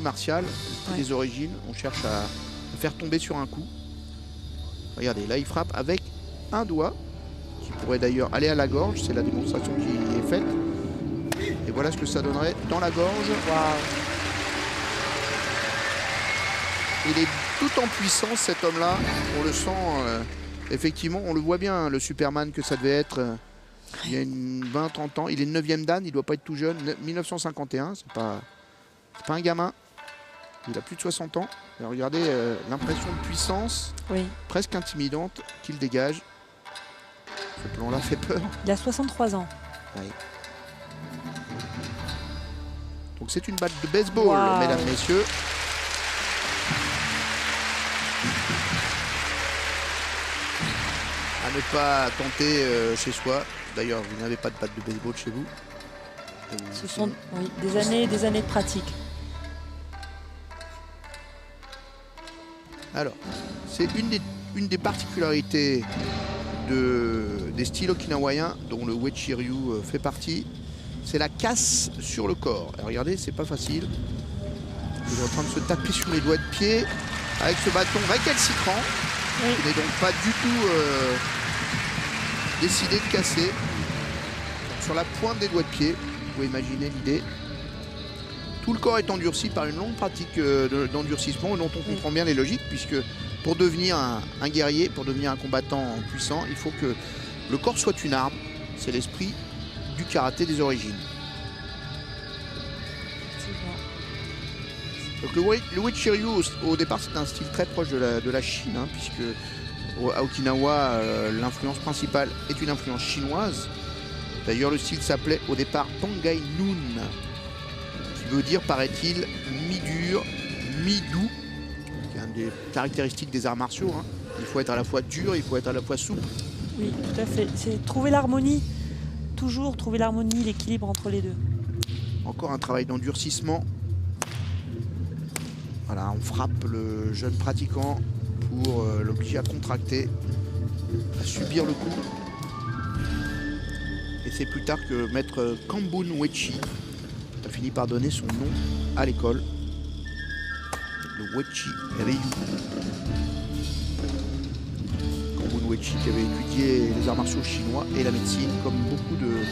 martial, des origines, on cherche à faire tomber sur un coup. Regardez, là il frappe avec un doigt, qui pourrait d'ailleurs aller à la gorge, c'est la démonstration qui est faite. Et voilà ce que ça donnerait dans la gorge. Wow. Il est tout en puissance cet homme-là, on le sent, effectivement, on le voit bien, le Superman que ça devait être il y a 20-30 ans. Il est 9e dan, il ne doit pas être tout jeune, 1951, c'est pas un gamin. Il a plus de 60 ans. Alors regardez l'impression de puissance, presque intimidante, qu'il dégage. Ce plan-là fait peur. Il a 63 ans. Oui. Donc c'est une batte de baseball, mesdames, messieurs. À ne pas tenter chez soi. D'ailleurs, vous n'avez pas de batte de baseball chez vous. Ce sont des années de pratique. Alors, c'est une des particularités des styles okinawaïens, dont le Uechi-ryu fait partie, c'est la casse sur le corps. Et regardez, c'est pas facile. Il est en train de se taper sur les doigts de pied avec ce bâton récalcitrant, qui n'est donc pas du tout décidé de casser. Donc, sur la pointe des doigts de pied, vous pouvez imaginer l'idée. Tout le corps est endurci par une longue pratique d'endurcissement dont on comprend bien les logiques, puisque pour devenir un guerrier, pour devenir un combattant puissant, il faut que le corps soit une arme. C'est l'esprit du karaté des origines. Donc le Uechi-ryu, au départ, c'est un style très proche de la Chine, hein, puisque à Okinawa, l'influence principale est une influence chinoise. D'ailleurs, le style s'appelait au départ Tongai Nun, qui veut dire, paraît-il, mi-dur, mi-doux. C'est une des caractéristiques des arts martiaux. Hein. Il faut être à la fois dur, il faut être à la fois souple. Oui, tout à fait. C'est trouver l'harmonie, toujours trouver l'harmonie, l'équilibre entre les deux. Encore un travail d'endurcissement. Voilà, on frappe le jeune pratiquant pour l'obliger à contracter, à subir le coup. Et c'est plus tard que maître Kambun Uechi a fini par donner son nom à l'école, le Uechi-ryu. Kambun Uechi qui avait étudié les arts martiaux chinois et la médecine, comme beaucoup de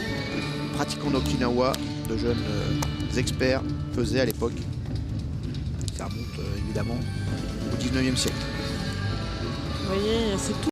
pratiquants d'Okinawa, de jeunes experts faisaient à l'époque. Ça remonte évidemment au 19e siècle. Vous voyez, c'est tout.